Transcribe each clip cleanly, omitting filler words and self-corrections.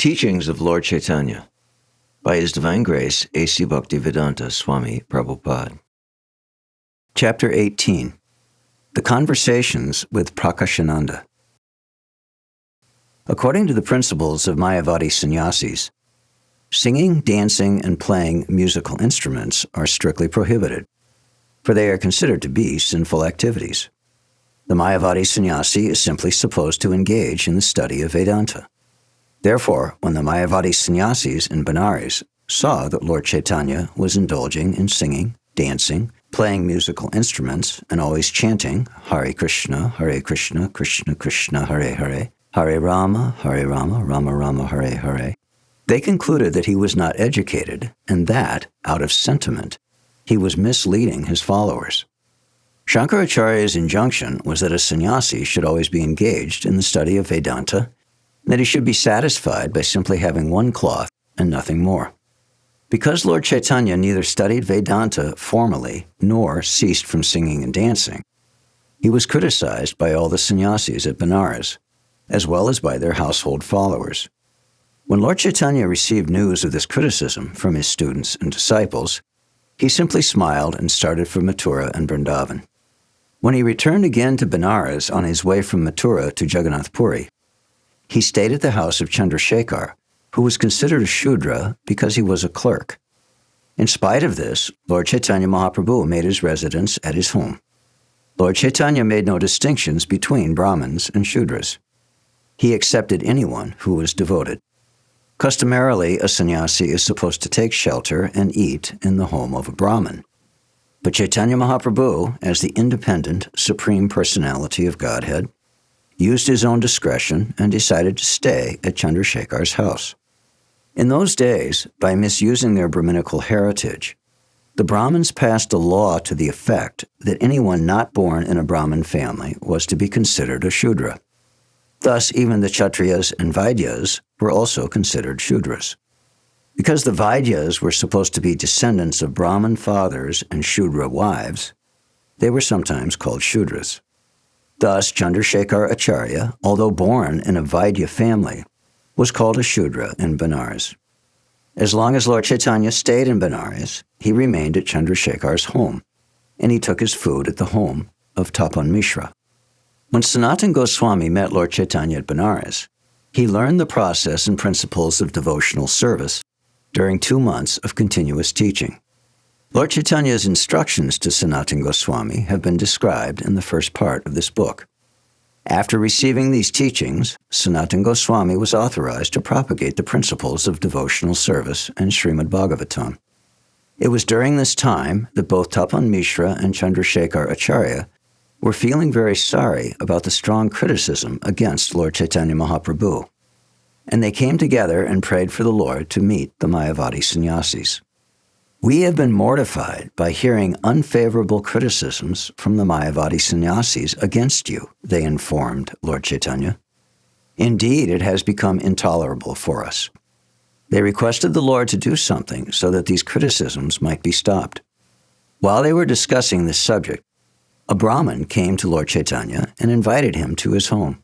Teachings of Lord Caitanya by His Divine Grace, A.C. Bhaktivedanta Swami Prabhupāda. Chapter 18. The Conversations with Prakāśānanda. According to the principles of Mayavadi sannyasis, singing, dancing, and playing musical instruments are strictly prohibited, for they are considered to be sinful activities. The Mayavadi sannyasi is simply supposed to engage in the study of Vedanta. Therefore, when the Mayavadi sannyasis in Benares saw that Lord Caitanya was indulging in singing, dancing, playing musical instruments, and always chanting Hare Krishna, Krishna Krishna, Hare Hare, Hare Rama, Rama Rama, Hare Hare, they concluded that he was not educated and that, out of sentiment, he was misleading his followers. Shankaracharya's injunction was that a sannyasi should always be engaged in the study of Vedanta, that he should be satisfied by simply having one cloth and nothing more. Because Lord Caitanya neither studied Vedanta formally nor ceased from singing and dancing, he was criticized by all the sannyasis at Benares, as well as by their household followers. When Lord Caitanya received news of this criticism from his students and disciples, he simply smiled and started for Mathura and Vrindavan. When he returned again to Benares on his way from Mathura to Jagannath Puri, he stayed at the house of Chandrasekhar, who was considered a Shudra because he was a clerk. In spite of this, Lord Caitanya Mahāprabhu made his residence at his home. Lord Caitanya made no distinctions between Brahmins and Shudras. He accepted anyone who was devoted. Customarily, a sannyasi is supposed to take shelter and eat in the home of a Brahmin. But Chaitanya Mahāprabhu, as the independent, supreme personality of Godhead, used his own discretion and decided to stay at Chandrasekhar's house. In those days, by misusing their Brahminical heritage, the Brahmins passed a law to the effect that anyone not born in a Brahmin family was to be considered a Shudra. Thus, even the Kshatriyas and Vaidyas were also considered Shudras. Because the Vaidyas were supposed to be descendants of Brahmin fathers and Shudra wives, they were sometimes called Shudras. Thus, Chandrasekhar-Acārya, although born in a Vaidya family, was called a Shudra in Benares. As long as Lord Caitanya stayed in Benares, he remained at Chandrasekhar's home, and he took his food at the home of Tapan Mishra. When Sanatana Gosvāmī met Lord Caitanya at Benares, he learned the process and principles of devotional service during 2 months of continuous teaching. Lord Caitanya's instructions to Sanatana Gosvāmī have been described in the first part of this book. After receiving these teachings, Sanatana Gosvāmī was authorized to propagate the principles of devotional service and Srimad Bhagavatam. It was during this time that both Tapan Mishra and Chandrasekhar-Acārya were feeling very sorry about the strong criticism against Lord Caitanya Mahāprabhu, and they came together and prayed for the Lord to meet the Mayavadi sannyasis. We have been mortified by hearing unfavorable criticisms from the Mayavadi sannyasis against you, they informed Lord Caitanya. Indeed, it has become intolerable for us. They requested the Lord to do something so that these criticisms might be stopped. While they were discussing this subject, a Brahmin came to Lord Caitanya and invited him to his home.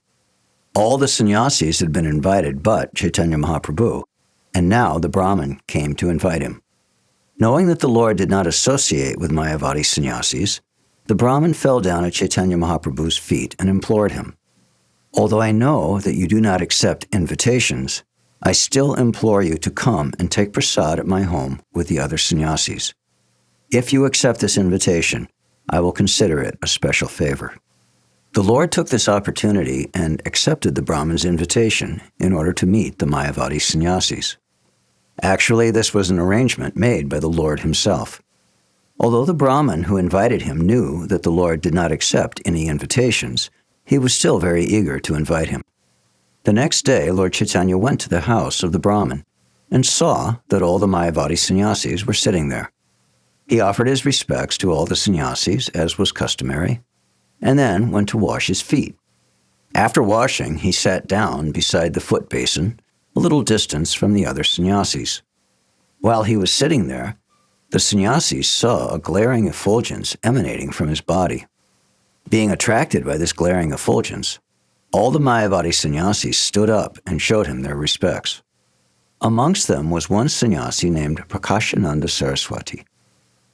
All the sannyasis had been invited but Chaitanya Mahāprabhu, and now the Brahmin came to invite him. Knowing that the Lord did not associate with Mayavadi sannyasis, the Brahmin fell down at Chaitanya Mahāprabhu's feet and implored him, "Although I know that you do not accept invitations, I still implore you to come and take prasad at my home with the other sannyasis. If you accept this invitation, I will consider it a special favor." The Lord took this opportunity and accepted the Brahmin's invitation in order to meet the Mayavadi sannyasis. Actually, this was an arrangement made by the Lord himself. Although the Brahmin who invited him knew that the Lord did not accept any invitations, he was still very eager to invite him. The next day, Lord Caitanya went to the house of the Brahmin and saw that all the Mayavadi sannyasis were sitting there. He offered his respects to all the sannyasis, as was customary, and then went to wash his feet. After washing, he sat down beside the foot basin, a little distance from the other sannyasis. While he was sitting there, the sannyasis saw a glaring effulgence emanating from his body. Being attracted by this glaring effulgence, all the Mayavadi sannyasis stood up and showed him their respects. Amongst them was one sannyasi named Prakāśānanda Saraswati.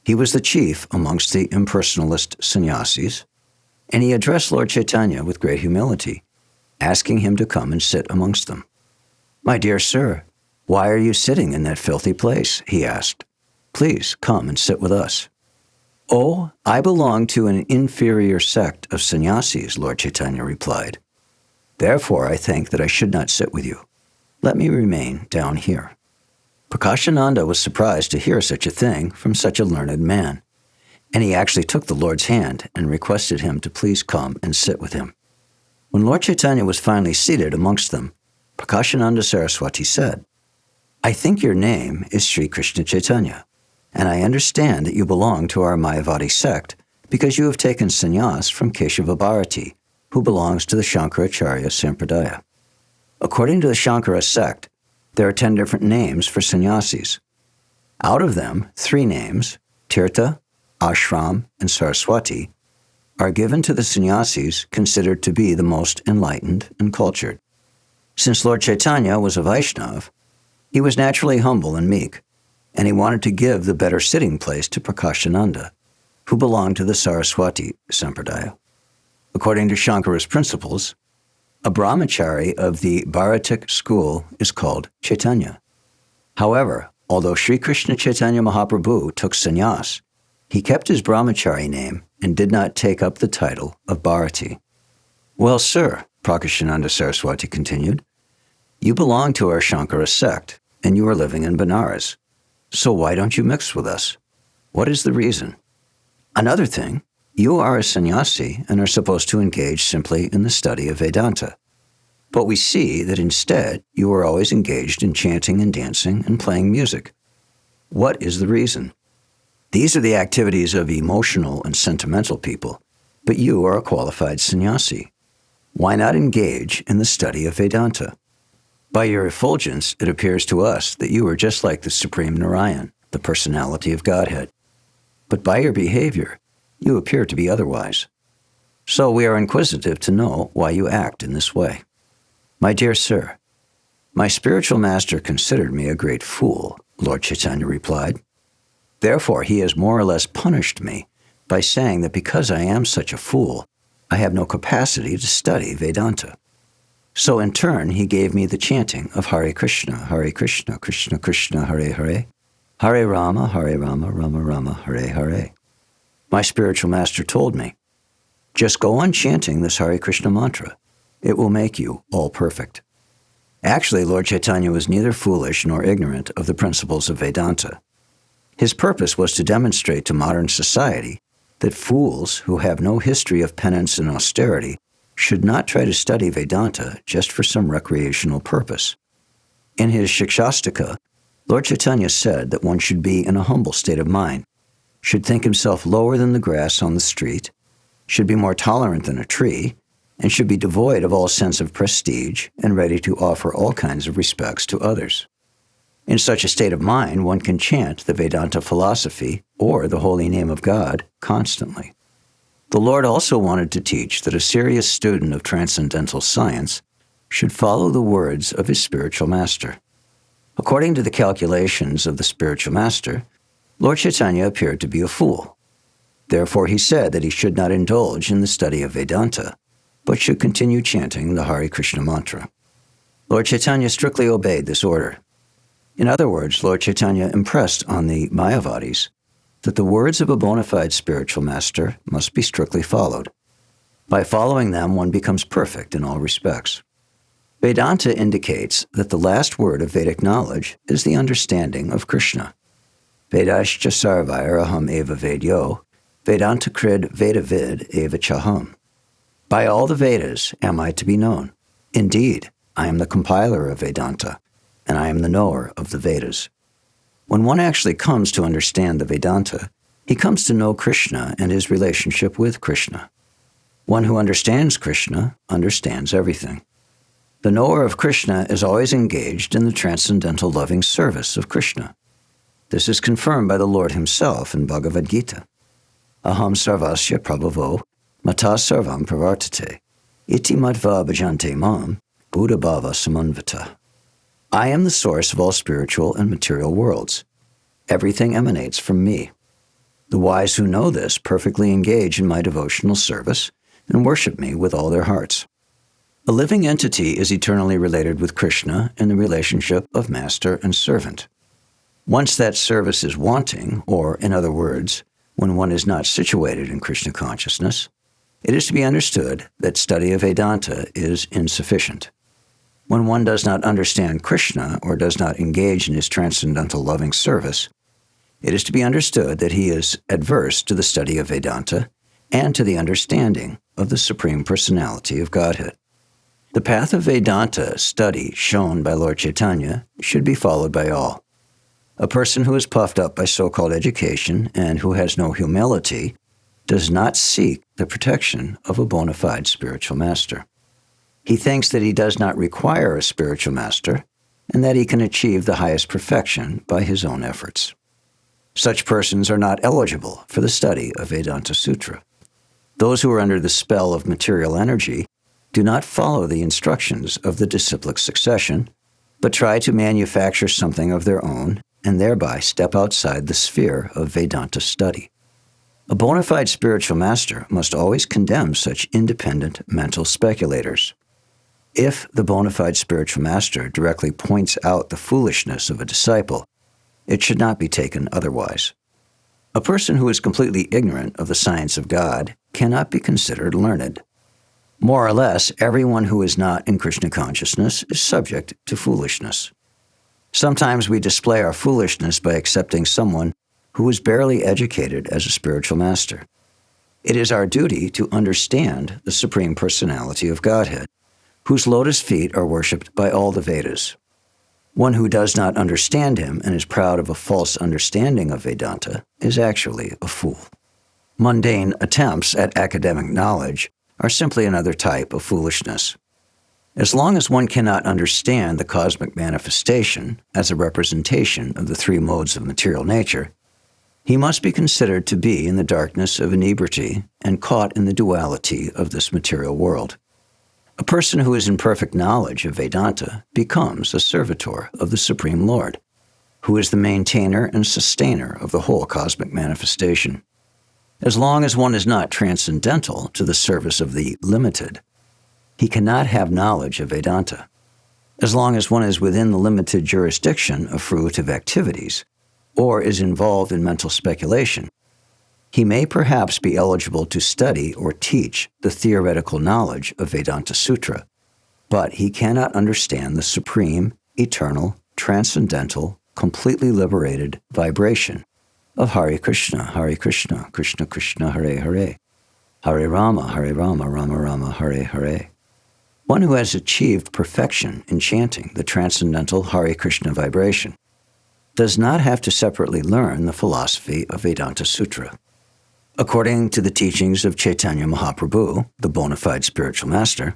He was the chief amongst the impersonalist sannyasis, and he addressed Lord Caitanya with great humility, asking him to come and sit amongst them. "My dear sir, why are you sitting in that filthy place?" he asked. "Please come and sit with us." "Oh, I belong to an inferior sect of sannyasis," Lord Caitanya replied. "Therefore I think that I should not sit with you. Let me remain down here." Prakāśānanda was surprised to hear such a thing from such a learned man, and he actually took the Lord's hand and requested him to please come and sit with him. When Lord Caitanya was finally seated amongst them, Prakāśānanda Saraswati said, "I think your name is Sri Krishna Chaitanya, and I understand that you belong to our Mayavadi sect because you have taken sannyas from Keshava Bharati, who belongs to the Shankaracharya Sampradaya. According to the Shankara sect, there are 10 different names for sannyasis. Out of them, 3 names, Tirtha, Ashram, and Saraswati, are given to the sannyasis considered to be the most enlightened and cultured. Since Lord Caitanya was a Vaishnava, he was naturally humble and meek, and he wanted to give the better sitting place to Prakāśānanda, who belonged to the Saraswati Sampradaya. According to Shankara's principles, a brahmachari of the Bharatic school is called Chaitanya. However, although Sri Krishna Chaitanya Mahāprabhu took sannyas, he kept his brahmachari name and did not take up the title of Bharati. "Well, sir," Prakāśānanda Saraswati continued, "you belong to our Shankara sect, and you are living in Benares. So why don't you mix with us? What is the reason? Another thing, you are a sannyasi and are supposed to engage simply in the study of Vedanta. But we see that instead you are always engaged in chanting and dancing and playing music. What is the reason? These are the activities of emotional and sentimental people, but you are a qualified sannyasi. Why not engage in the study of Vedanta? By your effulgence, it appears to us that you are just like the Supreme Narayan, the personality of Godhead. But by your behavior, you appear to be otherwise. So we are inquisitive to know why you act in this way." "My dear sir, my spiritual master considered me a great fool," Lord Caitanya replied. "Therefore he has more or less punished me by saying that because I am such a fool, I have no capacity to study Vedanta. So in turn he gave me the chanting of Hare Krishna, Krishna Krishna, Hare Hare, Hare Rama, Rama Rama, Hare Hare. My spiritual master told me, just go on chanting this Hare Krishna mantra. It will make you all perfect." Actually, Lord Caitanya was neither foolish nor ignorant of the principles of Vedanta. His purpose was to demonstrate to modern society that fools who have no history of penance and austerity should not try to study Vedanta just for some recreational purpose. In his Shikshashtaka, Lord Caitanya said that one should be in a humble state of mind, should think himself lower than the grass on the street, should be more tolerant than a tree, and should be devoid of all sense of prestige and ready to offer all kinds of respects to others. In such a state of mind, one can chant the Vedanta philosophy or the holy name of God constantly. The Lord also wanted to teach that a serious student of transcendental science should follow the words of his spiritual master. According to the calculations of the spiritual master, Lord Caitanya appeared to be a fool. Therefore he said that he should not indulge in the study of Vedanta, but should continue chanting the Hare Krishna mantra. Lord Caitanya strictly obeyed this order. In other words, Lord Caitanya impressed on the Mayavadis that the words of a bona fide spiritual master must be strictly followed. By following them, one becomes perfect in all respects. Vedanta indicates that the last word of Vedic knowledge is the understanding of Krishna. Vedascha sarvair aham eva vedyo, Vedanta krid vedavid eva chaham. By all the Vedas am I to be known. Indeed, I am the compiler of Vedanta, and I am the knower of the Vedas. When one actually comes to understand the Vedanta, he comes to know Krishna and his relationship with Krishna. One who understands Krishna understands everything. The knower of Krishna is always engaged in the transcendental loving service of Krishna. This is confirmed by the Lord himself in Bhagavad Gita. Aham sarvasya prabhavo mata sarvam pravartate iti madva bhajante mam buddha bhava samanvita. I am the source of all spiritual and material worlds. Everything emanates from me. The wise who know this perfectly engage in my devotional service and worship me with all their hearts. A living entity is eternally related with Krishna in the relationship of master and servant. Once that service is wanting, or in other words, when one is not situated in Krishna consciousness, it is to be understood that study of Vedanta is insufficient. When one does not understand Krishna or does not engage in his transcendental loving service, it is to be understood that he is adverse to the study of Vedanta and to the understanding of the Supreme Personality of Godhead. The path of Vedanta study shown by Lord Caitanya should be followed by all. A person who is puffed up by so-called education and who has no humility does not seek the protection of a bona fide spiritual master. He thinks that he does not require a spiritual master and that he can achieve the highest perfection by his own efforts. Such persons are not eligible for the study of Vedanta Sutra. Those who are under the spell of material energy do not follow the instructions of the disciplic succession, but try to manufacture something of their own and thereby step outside the sphere of Vedanta study. A bona fide spiritual master must always condemn such independent mental speculators. If the bona fide spiritual master directly points out the foolishness of a disciple, it should not be taken otherwise. A person who is completely ignorant of the science of God cannot be considered learned. More or less, everyone who is not in Krishna consciousness is subject to foolishness. Sometimes we display our foolishness by accepting someone who is barely educated as a spiritual master. It is our duty to understand the Supreme Personality of Godhead, whose lotus feet are worshipped by all the Vedas. One who does not understand him and is proud of a false understanding of Vedanta is actually a fool. Mundane attempts at academic knowledge are simply another type of foolishness. As long as one cannot understand the cosmic manifestation as a representation of the three modes of material nature, he must be considered to be in the darkness of inebriety and caught in the duality of this material world. A person who is in perfect knowledge of Vedanta becomes a servitor of the Supreme Lord, who is the maintainer and sustainer of the whole cosmic manifestation. As long as one is not transcendental to the service of the limited, he cannot have knowledge of Vedanta. As long as one is within the limited jurisdiction of fruitive activities, or is involved in mental speculation, he may perhaps be eligible to study or teach the theoretical knowledge of Vedanta Sutra, but he cannot understand the supreme, eternal, transcendental, completely liberated vibration of Hare Krishna, Krishna Krishna, Hare Hare, Hare Rama, Rama Rama, Hare Hare. One who has achieved perfection in chanting the transcendental Hare Krishna vibration does not have to separately learn the philosophy of Vedanta Sutra. According to the teachings of Chaitanya Mahāprabhu, the bona fide spiritual master,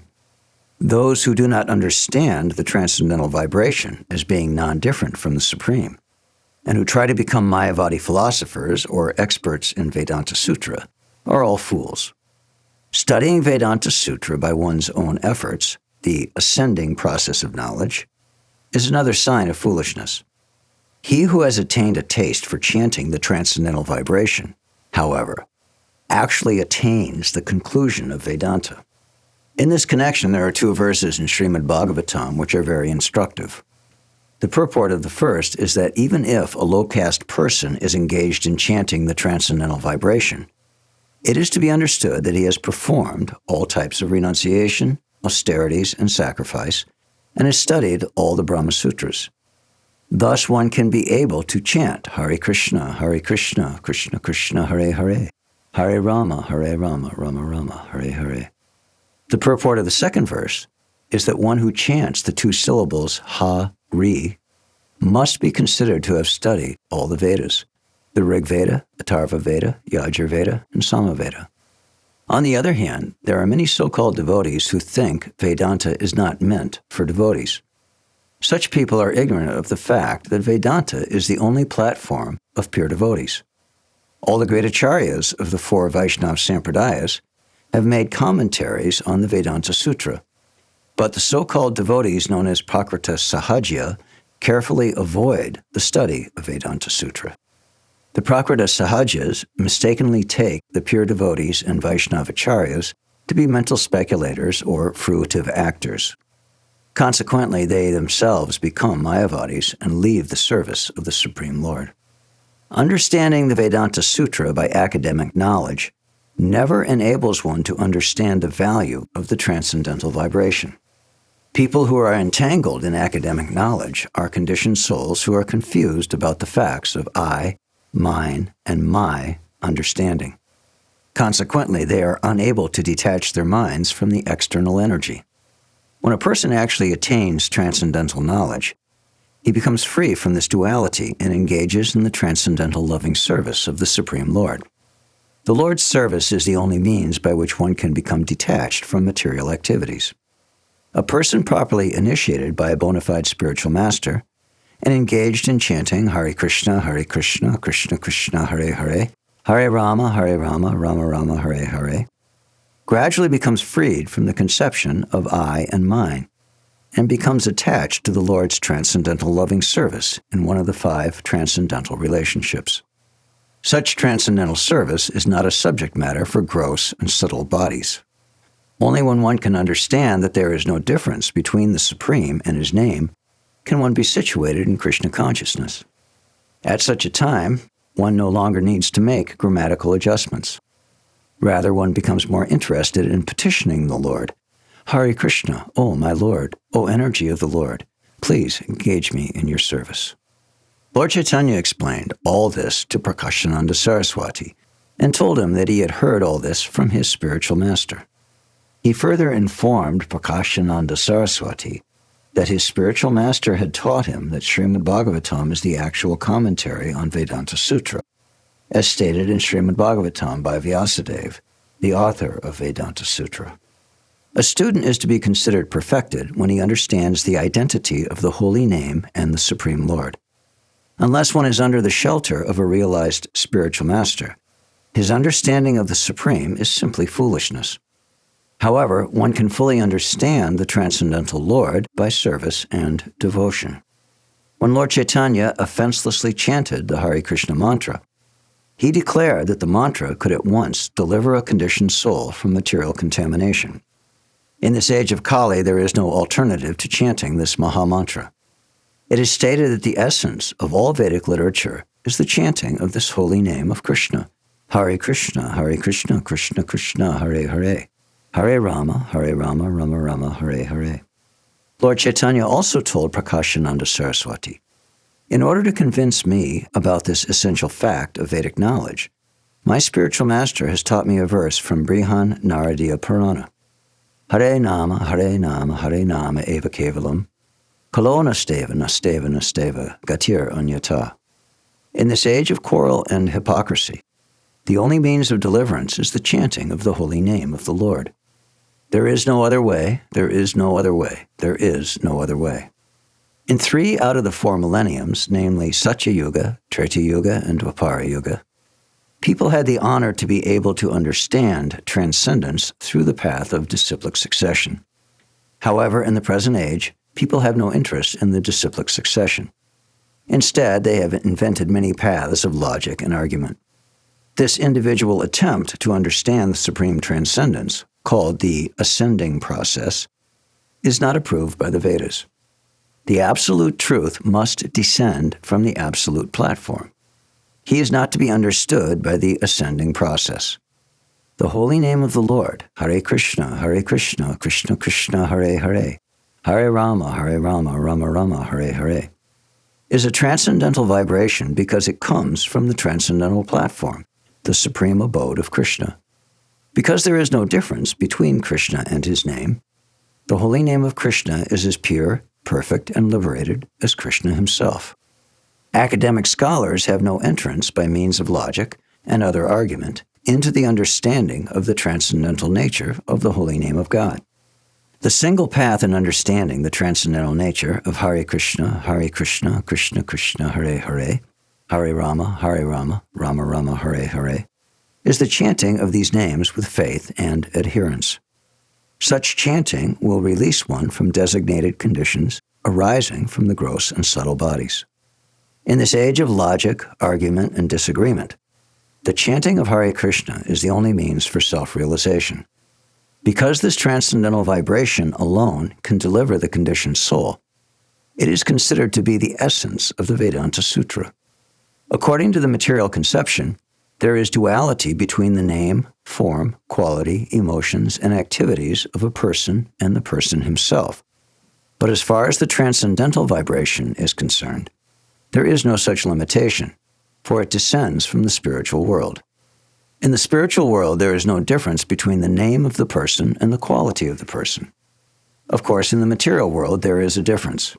those who do not understand the transcendental vibration as being non-different from the Supreme, and who try to become Mayavadi philosophers or experts in Vedanta Sutra, are all fools. Studying Vedanta Sutra by one's own efforts, the ascending process of knowledge, is another sign of foolishness. He who has attained a taste for chanting the transcendental vibration, however, actually attains the conclusion of Vedanta. In this connection, there are two verses in Srimad Bhagavatam which are very instructive. The purport of the first is that even if a low-caste person is engaged in chanting the transcendental vibration, it is to be understood that he has performed all types of renunciation, austerities, and sacrifice, and has studied all the Brahma Sutras. Thus one can be able to chant Hare Krishna, Krishna Krishna, Hare Hare, Hare Rama, Rama Rama, Hare Hare. The purport of the second verse is that one who chants the two syllables Ha-Ri must be considered to have studied all the Vedas, the Rig Veda, Atharva Veda, Yajur Veda, and Sama Veda. On the other hand, there are many so-called devotees who think Vedanta is not meant for devotees. Such people are ignorant of the fact that Vedanta is the only platform of pure devotees. All the great acharyas of the four Vaishnava Sampradayas have made commentaries on the Vedanta Sutra, but the so-called devotees known as Prakrita Sahajya carefully avoid the study of Vedanta Sutra. The Prakrita Sahajas mistakenly take the pure devotees and Vaishnavacharyas to be mental speculators or fruitive actors. Consequently, they themselves become Mayavadis and leave the service of the Supreme Lord. Understanding the Vedanta Sutra by academic knowledge never enables one to understand the value of the transcendental vibration. People who are entangled in academic knowledge are conditioned souls who are confused about the facts of I, mine, and my understanding. Consequently, they are unable to detach their minds from the external energy. When a person actually attains transcendental knowledge, he becomes free from this duality and engages in the transcendental loving service of the Supreme Lord. The Lord's service is the only means by which one can become detached from material activities. A person properly initiated by a bona fide spiritual master and engaged in chanting Hare Krishna, Krishna Krishna, Hare Hare, Hare Rama, Rama Rama, Hare Hare, gradually becomes freed from the conception of I and mine, and becomes attached to the Lord's transcendental loving service in one of the 5 transcendental relationships. Such transcendental service is not a subject matter for gross and subtle bodies. Only when one can understand that there is no difference between the Supreme and His name can one be situated in Krishna Consciousness. At such a time, one no longer needs to make grammatical adjustments. Rather, one becomes more interested in petitioning the Lord. Hare Krishna, O my Lord, O energy of the Lord, please engage me in your service. Lord Caitanya explained all this to Prakāśānanda Saraswati and told him that he had heard all this from his spiritual master. He further informed Prakāśānanda Saraswati that his spiritual master had taught him that Srimad Bhagavatam is the actual commentary on Vedanta Sutra, as stated in Srimad Bhagavatam by Vyasadeva, the author of Vedanta Sutra. A student is to be considered perfected when he understands the identity of the holy name and the Supreme Lord. Unless one is under the shelter of a realized spiritual master, his understanding of the Supreme is simply foolishness. However, one can fully understand the Transcendental Lord by service and devotion. When Lord Caitanya offenselessly chanted the Hare Krishna mantra, he declared that the mantra could at once deliver a conditioned soul from material contamination. In this age of Kali, there is no alternative to chanting this Maha Mantra. It is stated that the essence of all Vedic literature is the chanting of this holy name of Krishna. Hare Krishna, Krishna Krishna, Hare Hare. Hare Rama, Rama Rama, Hare Hare. Lord Caitanya also told Prakāśānanda Saraswati, in order to convince me about this essential fact of Vedic knowledge, my spiritual master has taught me a verse from Brihan Naradiya Purana. Hare Nama, Hare Nama, Hare Nama Eva Kevalam, Kalo Nasteva, Nasteva, Nasteva, Gatir Anyata. In this age of quarrel and hypocrisy, the only means of deliverance is the chanting of the holy name of the Lord. There is no other way, there is no other way, there is no other way. In 3 out of the 4 millenniums, namely Satya Yuga, Treta Yuga, and Dwapara Yuga, people had the honor to be able to understand transcendence through the path of disciplic succession. However, in the present age, people have no interest in the disciplic succession. Instead, they have invented many paths of logic and argument. This individual attempt to understand the supreme transcendence, called the ascending process, is not approved by the Vedas. The absolute truth must descend from the absolute platform. He is not to be understood by the ascending process. The holy name of the Lord, Hare Krishna, Krishna Krishna, Hare Hare, Hare Rama, Rama Rama, Hare Hare, is a transcendental vibration because it comes from the transcendental platform, the supreme abode of Krishna. Because there is no difference between Krishna and his name, the holy name of Krishna is as pure, perfect, and liberated as Krishna himself. Academic scholars have no entrance by means of logic and other argument into the understanding of the transcendental nature of the holy name of God. The single path in understanding the transcendental nature of Hare Krishna, Krishna Krishna, Hare Hare, Hare Rama, Rama Rama, Hare Hare, is the chanting of these names with faith and adherence. Such chanting will release one from designated conditions arising from the gross and subtle bodies. In this age of logic, argument, and disagreement, the chanting of Hare Krishna is the only means for self-realization. Because this transcendental vibration alone can deliver the conditioned soul, it is considered to be the essence of the Vedanta Sutra. According to the material conception, there is duality between the name, form, quality, emotions, and activities of a person and the person himself. But as far as the transcendental vibration is concerned, there is no such limitation, for it descends from the spiritual world. In the spiritual world, there is no difference between the name of the person and the quality of the person. Of course, in the material world, there is a difference.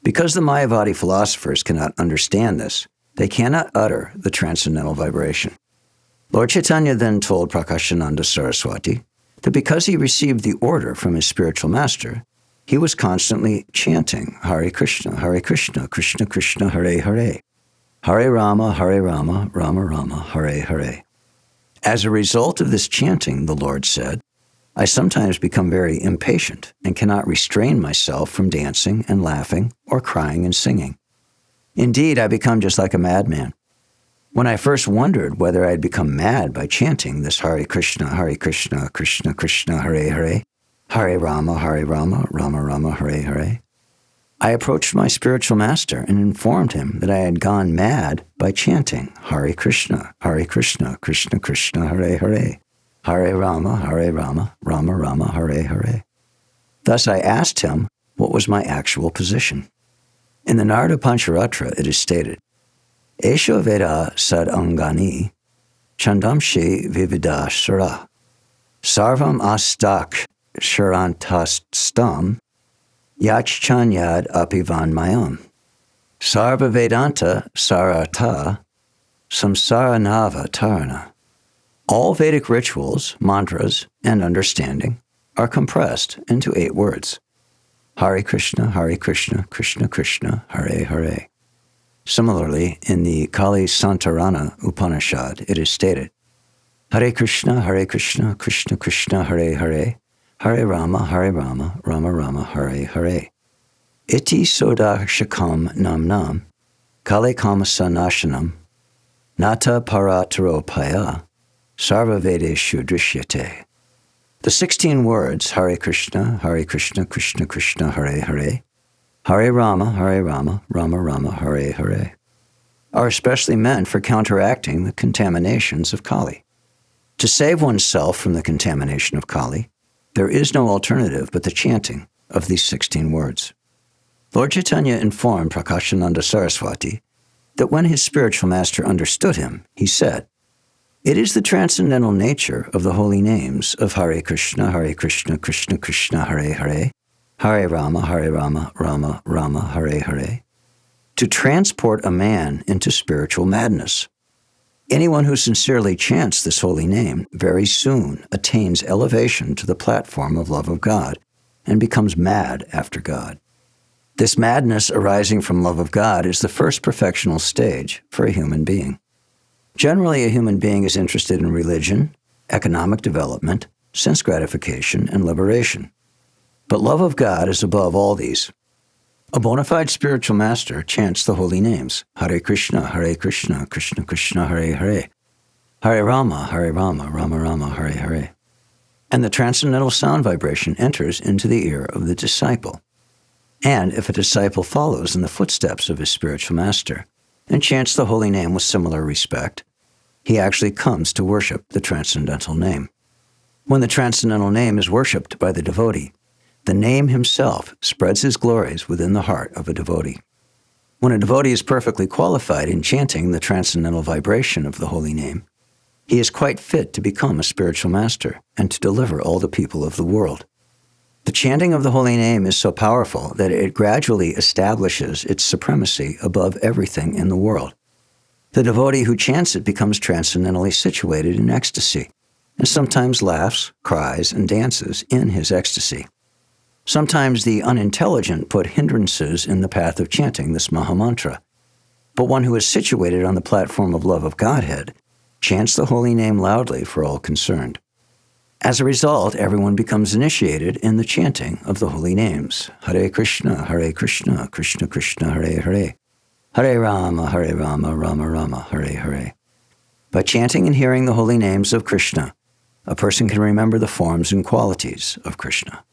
Because the Mayavadi philosophers cannot understand this, they cannot utter the transcendental vibration. Lord Caitanya then told Prakāśānanda Saraswati that because he received the order from his spiritual master, he was constantly chanting Hare Krishna, Krishna Krishna, Hare Hare, Hare Rama, Rama Rama, Hare Hare. As a result of this chanting, the Lord said, I sometimes become very impatient and cannot restrain myself from dancing and laughing or crying and singing. Indeed, I become just like a madman. When I first wondered whether I had become mad by chanting this Hare Krishna, Krishna Krishna, Hare Hare, Hare Rama, Rama Rama, Hare Hare, I approached my spiritual master and informed him that I had gone mad by chanting Hare Krishna, Krishna Krishna, Hare Hare, Hare Rama, Rama Rama, Hare Hare. Thus I asked him what was my actual position. In the Narrated Pancharatra, it is stated, Esho Veda Sad Angani, Chandamshi Vividha Sara, Sarvam Astak Sharantastam, Yachchanyad Apivan Mayam, Sarva Vedanta Sarata, Samsaranava Tarana. All Vedic rituals, mantras, and understanding are compressed into 8 words. Hare Krishna, Krishna Krishna, Hare Hare. Similarly, in the Kali Santarana Upanishad, it is stated, Hare Krishna, Krishna Krishna, Hare Hare, Hare Rama, Rama Rama, Hare Hare. Iti Sodakshakam Namnam, Kale Kamasa Nashanam, Nata Parataropaya, Sarva Vedeshu Drishyate. The 16 words, Hare Krishna, Krishna Krishna, Hare Hare, Hare Rama, Rama Rama, Hare Hare, are especially meant for counteracting the contaminations of Kali. To save oneself from the contamination of Kali, there is no alternative but the chanting of these 16 words. Lord Caitanya informed Prakāśānanda Saraswati that when his spiritual master understood him, he said, it is the transcendental nature of the holy names of Hare Krishna, Krishna Krishna, Hare Hare, Hare Rama, Rama Rama, Hare Hare, to transport a man into spiritual madness. Anyone who sincerely chants this holy name very soon attains elevation to the platform of love of God and becomes mad after God. This madness arising from love of God is the first perfectional stage for a human being. Generally, a human being is interested in religion, economic development, sense gratification, and liberation. But love of God is above all these. A bona fide spiritual master chants the holy names, Hare Krishna, Krishna Krishna, Hare Hare, Hare Rama, Rama Rama, Hare Hare. And the transcendental sound vibration enters into the ear of the disciple. And if a disciple follows in the footsteps of his spiritual master and chants the holy name with similar respect, he actually comes to worship the transcendental name. When the transcendental name is worshipped by the devotee, the name himself spreads his glories within the heart of a devotee. When a devotee is perfectly qualified in chanting the transcendental vibration of the holy name, he is quite fit to become a spiritual master and to deliver all the people of the world. The chanting of the holy name is so powerful that it gradually establishes its supremacy above everything in the world. The devotee who chants it becomes transcendentally situated in ecstasy, and sometimes laughs, cries, and dances in his ecstasy. Sometimes the unintelligent put hindrances in the path of chanting this Mahamantra, but one who is situated on the platform of love of Godhead chants the holy name loudly for all concerned. As a result, everyone becomes initiated in the chanting of the holy names. Hare Krishna, Krishna Krishna, Hare Hare. Hare Rama, Rama Rama, Hare Hare. By chanting and hearing the holy names of Krishna, a person can remember the forms and qualities of Krishna.